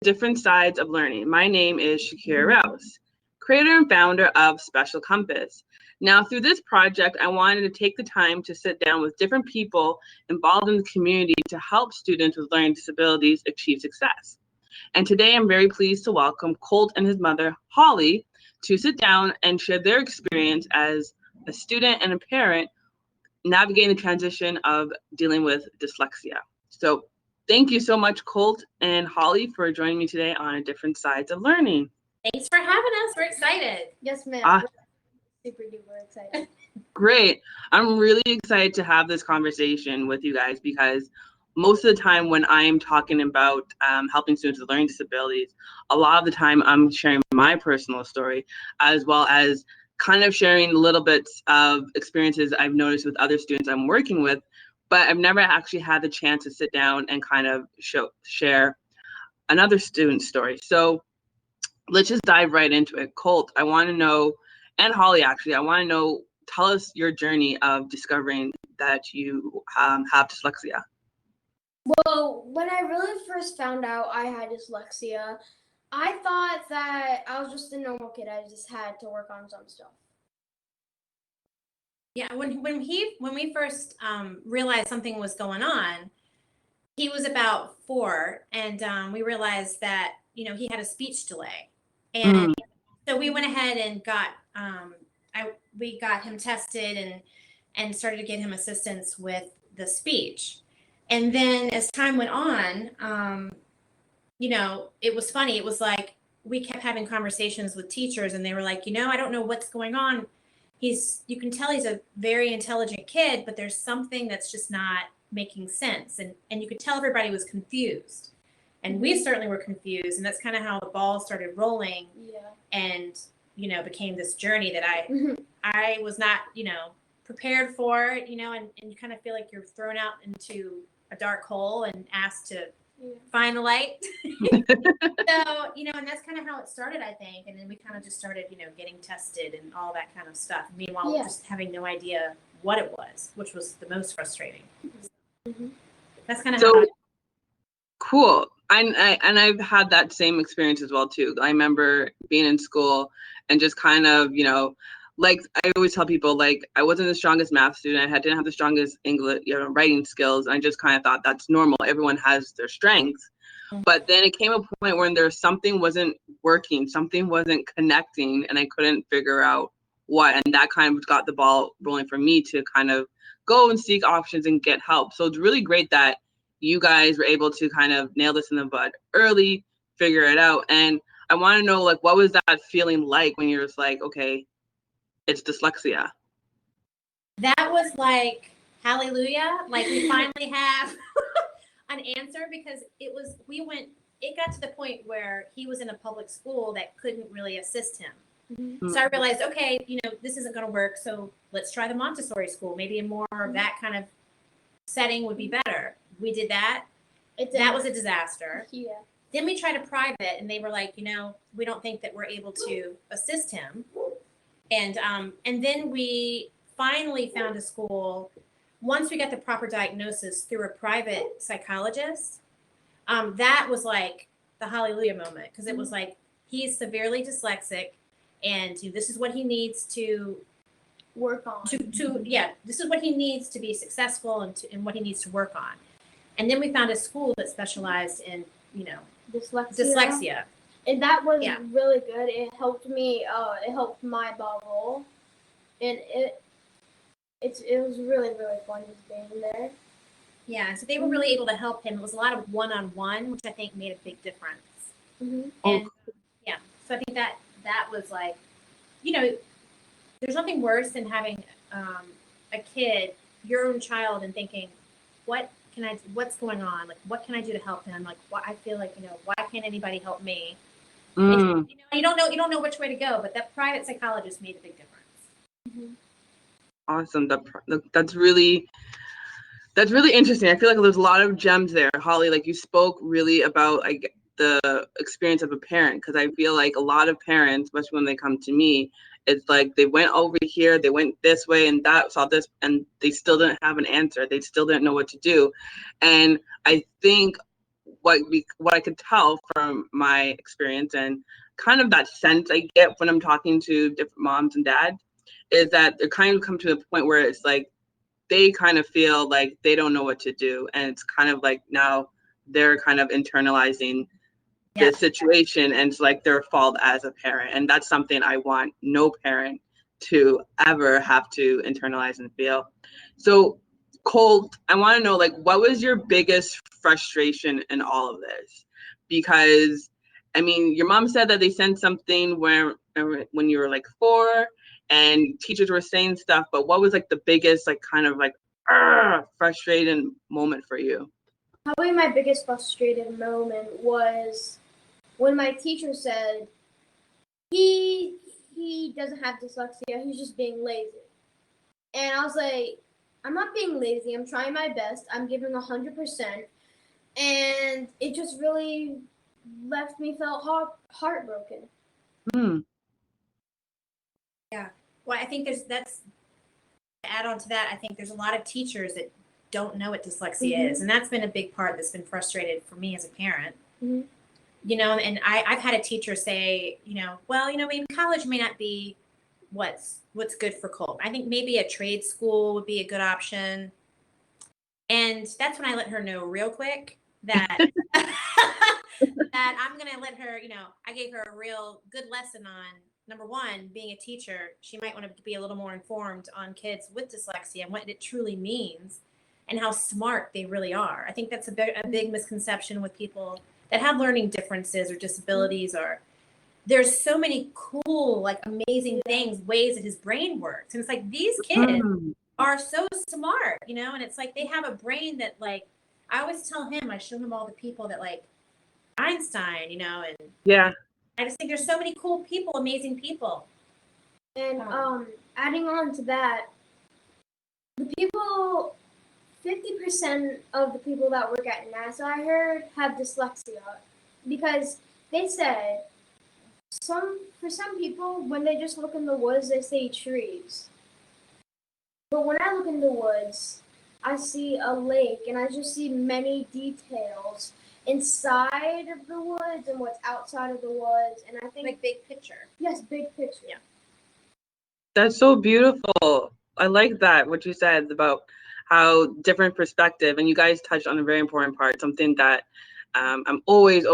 Different Sides of Learning. My name is Shakira Rouse, creator and founder of Special Compass. Now, through this project, I wanted to take the time to sit down with different people involved in the community to help students with learning disabilities achieve success. And today I'm very pleased to welcome Colt and his mother, Holli, to sit down and share their experience as a student and a parent navigating the transition of dealing with dyslexia. So thank you so much, Colt and Holli, for joining me today on Different Sides of Learning. Thanks for having us. We're excited. Yes, ma'am. Super duper excited. Great. I'm really excited to have this conversation with you guys because most of the time when I'm talking about helping students with learning disabilities, a lot of the time I'm sharing my personal story as well as kind of sharing little bits of experiences I've noticed with other students I'm working with, but I've never actually had the chance to sit down and kind of share another student's story. So let's just dive right into it. Colt, I want to know, and Holli actually, I want to know, tell us your journey of discovering that you have dyslexia. Well, when I really first found out I had dyslexia, I thought that I was just a normal kid. I just had to work on some stuff. Yeah, when we first realized something was going on, he was about 4, and we realized that he had a speech delay, and so we went ahead and we got him tested and started to get him assistance with the speech, and then as time went on, it was funny. It was like we kept having conversations with teachers, and they were like, I don't know what's going on. You can tell he's a very intelligent kid, but there's something that's just not making sense. And you could tell everybody was confused. And we certainly were confused. And that's kind of how the ball started rolling. Yeah. And, became this journey that I was not, prepared for, and you kind of feel like you're thrown out into a dark hole and asked to find the light. So, and that's kind of how it started, I think. And then we kind of just started, getting tested and all that kind of stuff. Meanwhile, just having no idea what it was, which was the most frustrating. That's kind of how. Cool. And I've had that same experience as well, too. I remember being in school and just kind of, like I always tell people, like I wasn't the strongest math student. I didn't have the strongest English, writing skills. I just kind of thought that's normal. Everyone has their strengths. But then it came a point when something wasn't working, something wasn't connecting, and I couldn't figure out what. And that kind of got the ball rolling for me to kind of go and seek options and get help. So it's really great that you guys were able to kind of nail this in the bud early, figure it out. And I want to know, like, what was that feeling like when you're just like, okay, it's dyslexia? That was like, hallelujah. Like we finally have an answer, because it got to the point where he was in a public school that couldn't really assist him. So I realized, okay, this isn't going to work. So let's try the Montessori school. Maybe a more of that kind of setting would be better. We did that. That was a disaster. Yeah. Then we tried a private, and they were like, we don't think that we're able to assist him. And then we finally found a school. Once we got the proper diagnosis through a private psychologist, that was like the hallelujah moment, because it was like, he's severely dyslexic, and this is what he needs to work on. This is what he needs to be successful, and what he needs to work on. And then we found a school that specialized in, dyslexia. And that was really good. It helped me. It helped my ball roll, and it was really, really fun just being there. Yeah, so they were really able to help him. It was a lot of one-on-one, which I think made a big difference. And so I think that was like, there's nothing worse than having a kid, your own child, and thinking, what's going on? Like, what can I do to help him? Like, I feel like, why can't anybody help me? And, you don't know which way to go, but that private psychologist made a big difference. Awesome. That's really interesting. I feel like there's a lot of gems there. Holli, like you spoke really about like the experience of a parent, because I feel like a lot of parents, especially when they come to me, it's like they went over here, they went this way and that, saw this, and they still didn't have an answer. They still didn't know what to do. And I think what I could tell from my experience and kind of that sense I get when I'm talking to different moms and dads is that they're kind of come to a point where it's like they kind of feel like they don't know what to do, and it's kind of like now they're kind of internalizing the situation, and it's like their fault as a parent, and that's something I want no parent to ever have to internalize and feel. So Colt, I want to know, like, what was your biggest frustration in all of this? Because I mean, your mom said that they sent something when you were like 4 and teachers were saying stuff, but what was like the biggest like kind of like frustrating moment for you? Probably my biggest frustrated moment was when my teacher said he doesn't have dyslexia, he's just being lazy. And I was like, I'm not being lazy, I'm trying my best, I'm giving 100%. And it just really left me felt heartbroken. Yeah. Well, I think that's to add on to that. I think there's a lot of teachers that don't know what dyslexia is, and that's been a big part that's been frustrated for me as a parent. You know, and I've had a teacher say, you know, well, you know, maybe college may not be what's good for Colt. I think maybe a trade school would be a good option. And that's when I let her know real quick that that I'm going to let her, you know, I gave her a real good lesson on, number one, being a teacher. She might want to be a little more informed on kids with dyslexia and what it truly means and how smart they really are. I think that's a big misconception with people that have learning differences or disabilities, or there's so many cool, like amazing things, ways that his brain works. And it's like, these kids are so smart, you know, and it's like they have a brain that, like, I always tell him, I show him all the people that like Einstein, you know, and I just think there's so many cool people, amazing people. And adding on to that, the people, 50% of the people that work at NASA, I heard, have dyslexia, because they said for some people, when they just look in the woods, they see trees. But when I look in the woods, I see a lake, and I just see many details inside of the woods and what's outside of the woods. And I think, like, big picture. Yes, big picture. Yeah. That's so beautiful. I like that, what you said about how different perspective, and you guys touched on a very important part, something that I'm always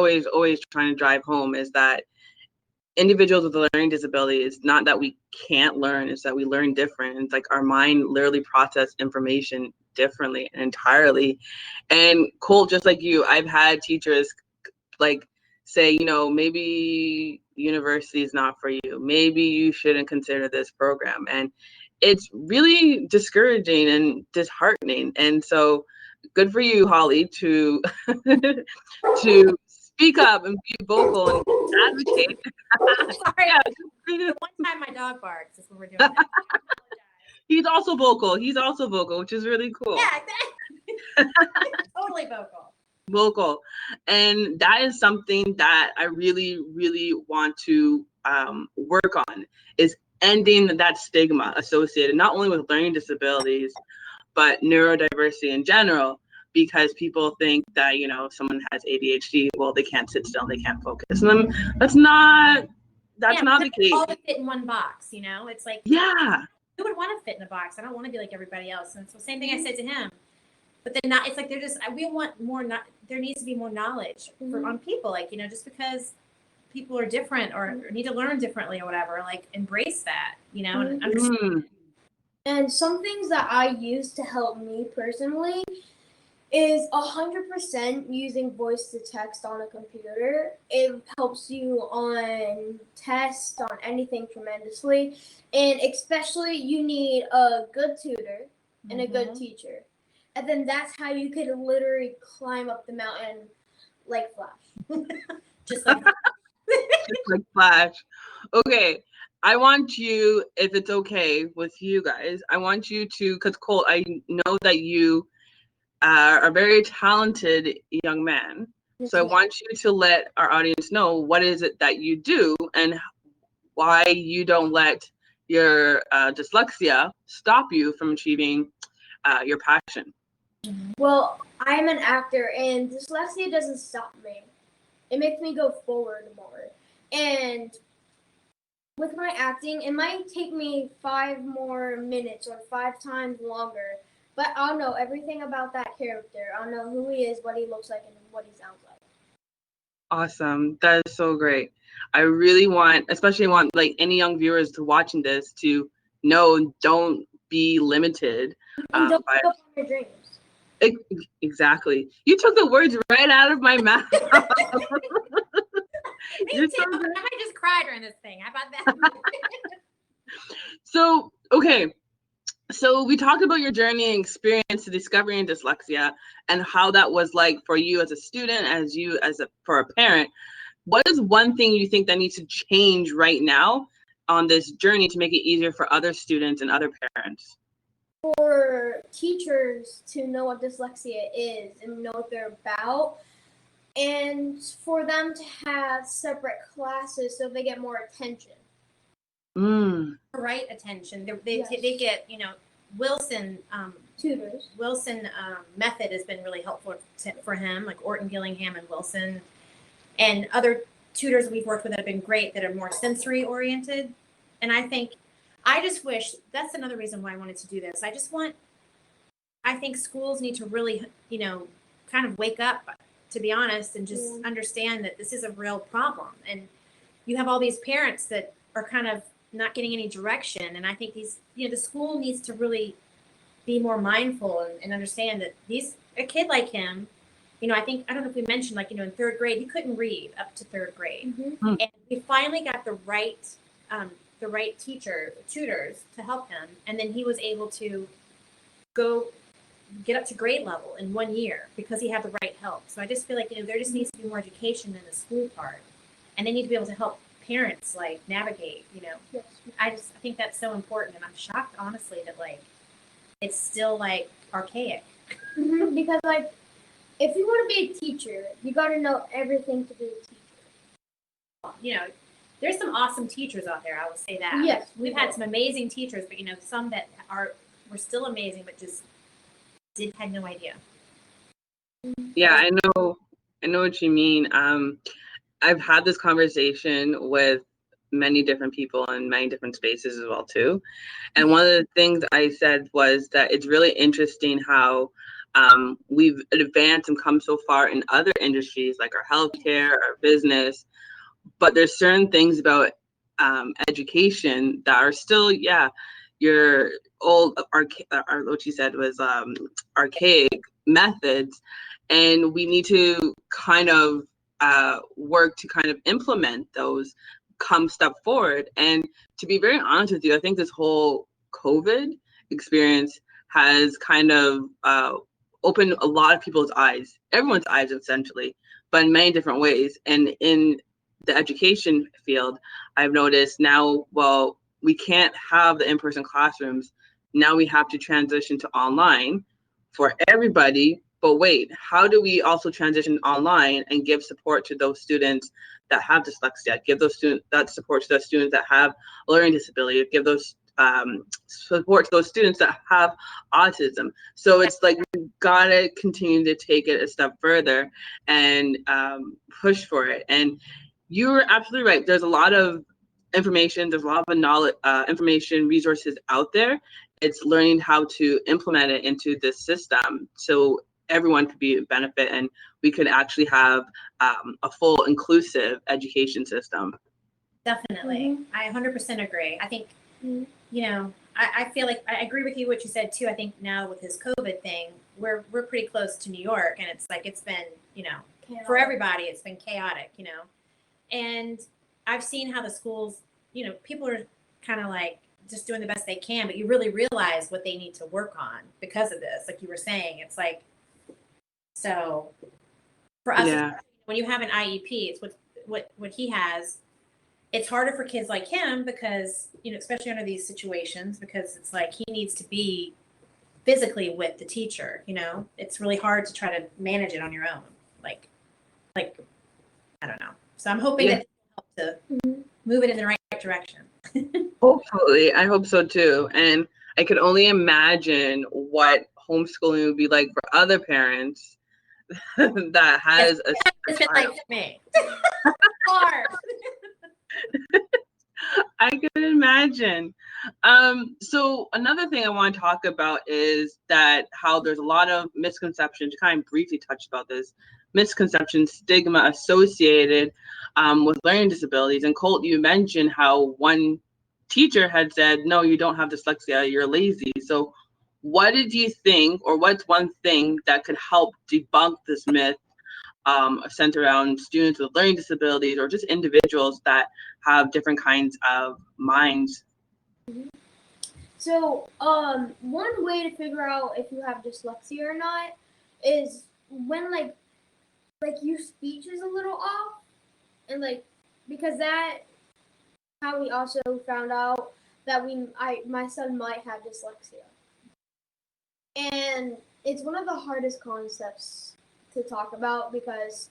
trying to drive home, is that individuals with learning disabilities, not that we can't learn, it's that we learn different. It's like our mind literally process information differently and entirely. And Colt, just like you, I've had teachers like say, you know, maybe university is not for you. Maybe you shouldn't consider this program. And it's really discouraging and disheartening. And so good for you, Holli, to to speak up and be vocal and advocate. Sorry. The one time my dog barks is when we're doing that. He's also vocal, which is really cool. Yeah, exactly. Totally Vocal. And that is something that I really want to work on, is ending that stigma associated not only with learning disabilities but neurodiversity in general, because people think that, you know, someone has ADHD, well, they can't sit still, they can't focus, and that's not the case. All fit in one box, you know. It's like, who would want to fit in a box? I don't want to be like everybody else. And it's the same thing I said to him. But then not, it's like they're just, we want more, there needs to be more knowledge on people, like, you know, just because people are different or need to learn differently or whatever, like, embrace that, you know, and understand. And some things that I use to help me personally is 100% using voice to text on a computer. It helps you on tests, on anything tremendously. And especially you need a good tutor and a good teacher. And then that's how you could literally climb up the mountain like Flash. Just like Flash. Okay. I want you, if it's okay with you guys, I want you to, because Colt, I know that you are a very talented young man. So I want you to let our audience know what is it that you do and why you don't let your dyslexia stop you from achieving your passion. Well, I am an actor, and dyslexia doesn't stop me. It makes me go forward more. And with my acting, it might take me 5 more minutes or 5 times longer, but I'll know everything about that character. I'll know who he is, what he looks like, and what he sounds like. Awesome. That is so great. I really want, especially want like any young viewers to watching this to know, don't be limited. And don't give up on your dreams. Exactly. You took the words right out of my mouth. Me You're too. so good. I just cried during this thing. How about that? So, okay. So we talked about your journey and experience to discovering dyslexia and how that was like for you as a student, for a parent. What is one thing you think that needs to change right now on this journey to make it easier for other students and other parents? For teachers to know what dyslexia is and know what they're about, and for them to have separate classes so they get more attention. Right attention. They Yes. they get, Wilson Tutors. Wilson method has been really helpful for him, like Orton Gillingham and Wilson, and other tutors we've worked with that have been great that are more sensory oriented. And I just wish, that's another reason why I wanted to do this. I think schools need to really, kind of wake up, to be honest, and just understand that this is a real problem. And you have all these parents that are kind of not getting any direction. And I think the school needs to really be more mindful and understand that a kid like him, I don't know if we mentioned, in 3rd grade, he couldn't read up to 3rd grade. Mm-hmm. And we finally got the right tutors to help him. And then he was able to go get up to grade level in 1 year because he had the right help. So I just feel like, there just needs to be more education in the school part. And they need to be able to help parents navigate, Yes. I think that's so important. And I'm shocked, honestly, that it's still archaic. Mm-hmm. Because if you want to be a teacher, you got to know everything to be a teacher. There's some awesome teachers out there. I will say that. Yes, we've had some amazing teachers, but some that were still amazing, but just had no idea. Yeah, I know what you mean. I've had this conversation with many different people in many different spaces as well too. And one of the things I said was that it's really interesting how we've advanced and come so far in other industries like our healthcare, our business, but there's certain things about education that are still, your old, what she said was archaic methods, and we need to kind of work to kind of implement those, step forward. And to be very honest with you, I think this whole COVID experience has kind of opened a lot of people's eyes, everyone's eyes essentially, but in many different ways. And in the education field, I've noticed now, well, we can't have the in-person classrooms. Now we have to transition to online for everybody. But wait, how do we also transition online and give support to those students that have dyslexia? Give those that support to those students that have a learning disability. Give those support to those students that have autism. So it's we've got to continue to take it a step further and push for it. And you're absolutely right. There's a lot of information. There's a lot of knowledge, information, resources out there. It's learning how to implement it into this system so everyone could be a benefit and we could actually have a full inclusive education system. Definitely. I 100% agree. I think, I feel like I agree with you what you said too. I think now with this COVID thing, we're pretty close to New York, and it's been, chaotic. For everybody, it's been chaotic, and I've seen how the schools, people are kind of just doing the best they can, but you really realize what they need to work on because of this. Like you were saying, it's so for us, when you have an IEP, it's what he has. It's harder for kids like him because, especially under these situations, because it's he needs to be physically with the teacher, it's really hard to try to manage it on your own. I don't know. So I'm hoping that help to move it in the right direction. Hopefully, I hope so too. And I could only imagine what homeschooling would be like for other parents that has a It's been like me. Hard. I can imagine. So another thing I want to talk about is that how there's a lot of misconceptions. You kind of briefly touched about this misconception, stigma associated with learning disabilities. And Colt, you mentioned how one teacher had said, "No, you don't have dyslexia. You're lazy." So, what did you think, or what's one thing that could help debunk this myth? Centered around students with learning disabilities or just individuals that have different kinds of minds. So, one way to figure out if you have dyslexia or not is when like your speech is a little off, and because that how we also found out that my son might have dyslexia, and it's one of the hardest concepts to talk about because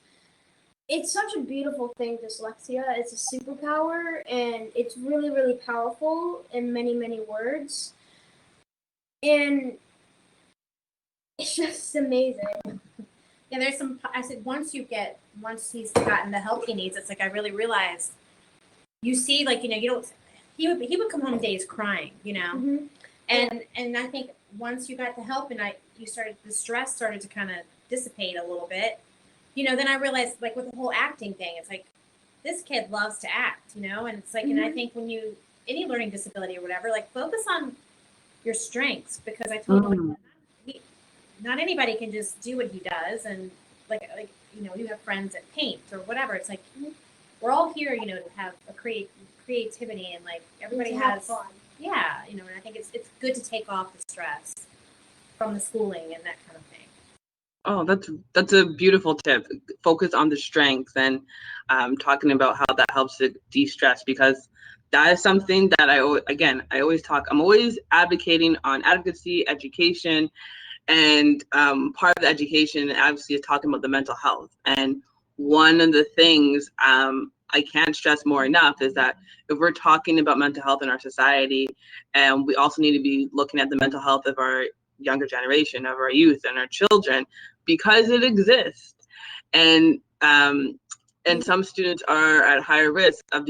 it's such a beautiful thing, dyslexia. It's a superpower, and it's really, really powerful in many, many words. And it's just amazing. Yeah, there's some. I said once he's gotten the help he needs, it's like I really realized. You see, like you don't. He would come home days crying, Mm-hmm. and I think once you got the help and the stress started to kind of dissipate a little bit. Then I realized, like with the whole acting thing, it's like this kid loves to act, and it's like, Mm-hmm. and I think when any learning disability or whatever, like focus on your strengths, because I told him not anybody can just do what he does, and like you have friends that paint or whatever. It's like we're all here, to have a creativity, and like everybody has fun. Yeah, and I think it's good to take off the stress from the schooling and that kind of thing. Oh, that's a beautiful tip. Focus on the strengths and talking about how that helps to de-stress, because that is something that I always talk. I'm always advocating on advocacy, education, and part of the education obviously is talking about the mental health. And one of the things I can't stress more enough is that if we're talking about mental health in our society, and we also need to be looking at the mental health of our younger generation, of our youth and our children, because it exists. And some students are at higher risk of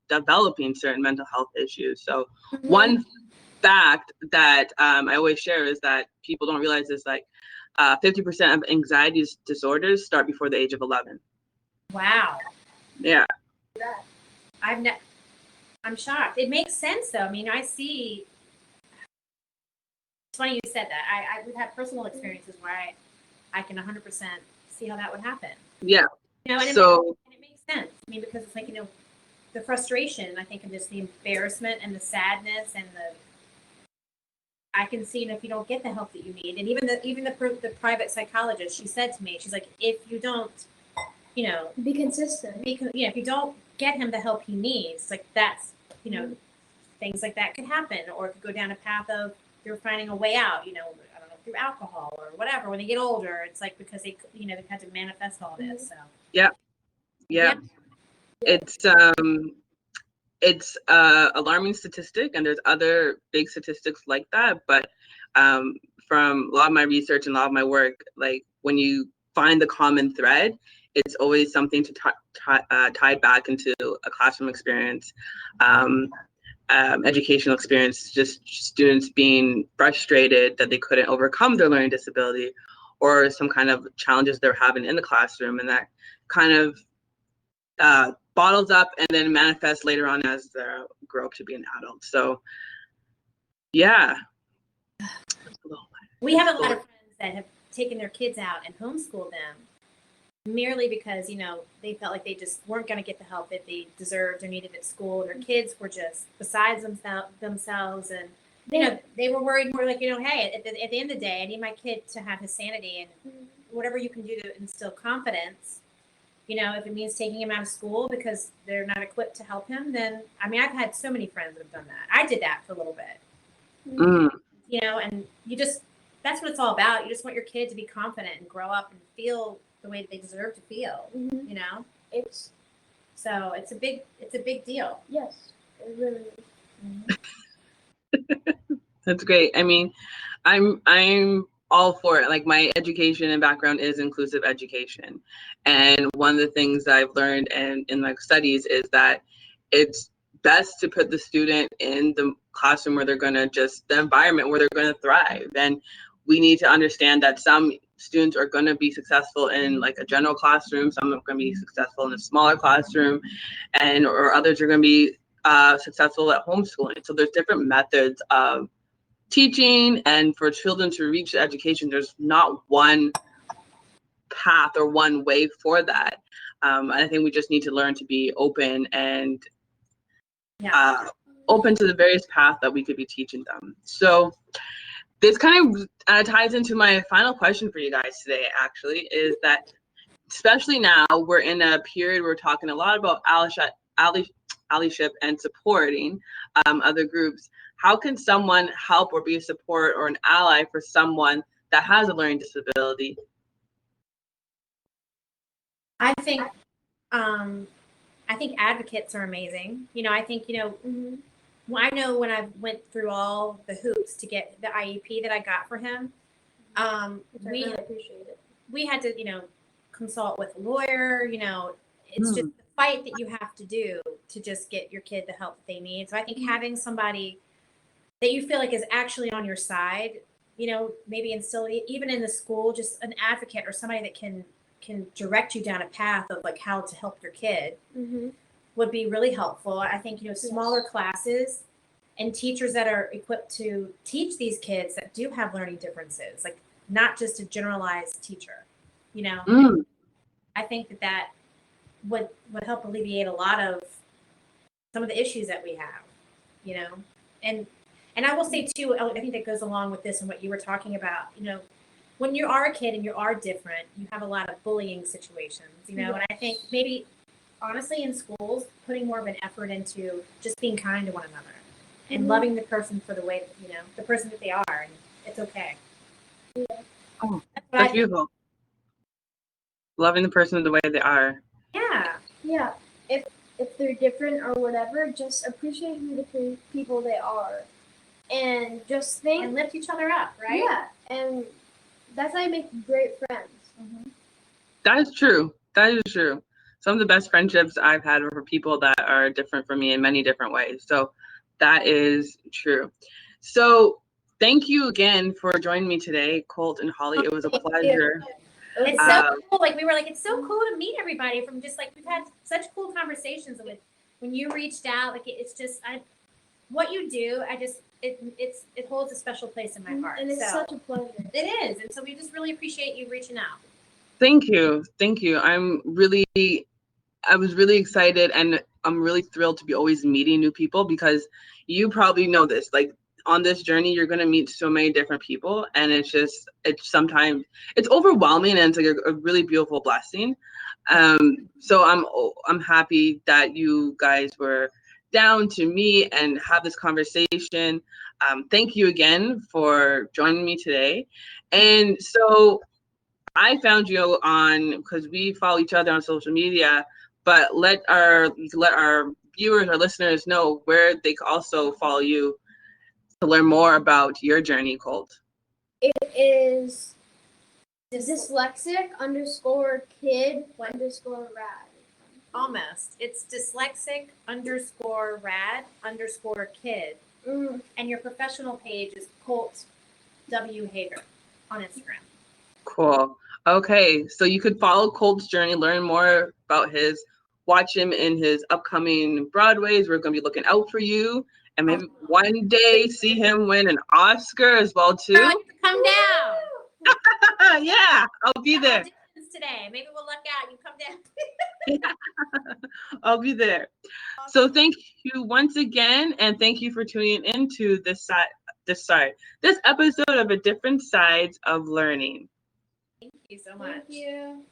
developing certain mental health issues. So one fact that I always share is that people don't realize is like 50% of anxiety disorders start before the age of 11. Wow. Yeah. I'm shocked. It makes sense though. I mean, I see. It's funny you said that. We've had personal experiences where I can 100% see how that would happen. Yeah. And it makes sense. I mean, because it's like, the frustration, I think, and just the embarrassment and the sadness and I can see, if you don't get the help that you need, and even the private psychologist, she said to me, she's like, if you don't, be consistent. If you don't get him the help he needs, like that's, things like that could happen, or it could go down a path of you're finding a way out, I don't know, through alcohol or whatever. When they get older, it's like because they've had to manifest all this. So yeah. It's alarming statistic, and there's other big statistics like that. But from a lot of my research and a lot of my work, like when you find the common thread, it's always something to tie back into a classroom experience, educational experience, just students being frustrated that they couldn't overcome their learning disability, or some kind of challenges they're having in the classroom, and that kind of bottles up and then manifests later on as they grow up to be an adult. So, yeah. We have a lot of friends that have taken their kids out and homeschooled them merely because, they felt like they just weren't going to get the help that they deserved or needed at school. And their kids were just besides themselves. And, they were worried more like, hey, at the end of the day, I need my kid to have his sanity, and whatever you can do to instill confidence. If it means taking him out of school because they're not equipped to help him, then, I've had so many friends that have done that. I did that for a little bit, and that's what it's all about. You just want your kid to be confident and grow up and feel the way that they deserve to feel, It's a big deal. Yes, it really is. That's great. I mean, I'm all for it. Like, my education and background is inclusive education. And one of the things that I've learned in my studies is that it's best to put the student in the classroom where they're going to the environment where they're going to thrive. And we need to understand that some students are going to be successful in like a general classroom, some are going to be successful in a smaller classroom, or others are going to be successful at homeschooling. So there's different methods of teaching, and for children to reach education, there's not one path or one way for that. I think we just need to learn to be open and open to the various paths that we could be teaching them. So this kind of ties into my final question for you guys today, actually, is that especially now we're in a period where we're talking a lot about allyship and supporting other groups. How can someone help or be a support or an ally for someone that has a learning disability? I think advocates are amazing. I think, I know when I went through all the hoops to get the IEP that I got for him, we really appreciate it. We had to, consult with a lawyer. It's just the fight that you have to do to just get your kid the help that they need. So I think having somebody that you feel like is actually on your side, maybe instill even in the school, just an advocate or somebody that can direct you down a path of like how to help your kid would be really helpful. I think, smaller classes and teachers that are equipped to teach these kids that do have learning differences, like not just a generalized teacher, I think that would help alleviate a lot of some of the issues that we have, and I will say too, I think that goes along with this and what you were talking about, when you are a kid and you are different, you have a lot of bullying situations, and I think maybe honestly in schools, putting more of an effort into just being kind to one another and loving the person for the way that, the person that they are, and it's okay. Yeah. Oh, that's beautiful. Loving the person the way they are. Yeah. Yeah. If they're different or whatever, just appreciate who the people they are, and just think and lift each other up, right? Yeah, and that's how you make great friends. That is true. That is true. Some of the best friendships I've had are for people that are different from me in many different ways. So that is true. So thank you again for joining me today, Colt and Holli. It was a pleasure. It's so cool. Like, we were like, it's so cool to meet everybody from just like, we've had such cool conversations with when you reached out. Like, it's just, what you do, it holds a special place in my heart. And it's such a pleasure. It is. And so we just really appreciate you reaching out. Thank you. Thank you. I was really excited, and I'm really thrilled to be always meeting new people, because you probably know this, like on this journey, you're going to meet so many different people, and it's sometimes it's overwhelming, and it's like a really beautiful blessing. So I'm happy that you guys were down to meet and have this conversation. Thank you again for joining me today. And so I found you because we follow each other on social media, but let our viewers or listeners know where they can also follow you to learn more about your journey, Colt. It is dyslexic_kid_rad. Almost. It's dyslexic_rad_kid. And your professional page is Colt W. Hager on Instagram. Cool. Okay, so you could follow Colt's journey, learn more about watch him in his upcoming Broadways. We're going to be looking out for you, and maybe one day see him win an Oscar as well too. Girl, come down. Yeah, I'll be there. Today, maybe we'll luck out. You come down. Yeah. I'll be there. Awesome. So thank you once again, and thank you for tuning into this episode of A Different Sides of Learning. Thank you so much. Thank you.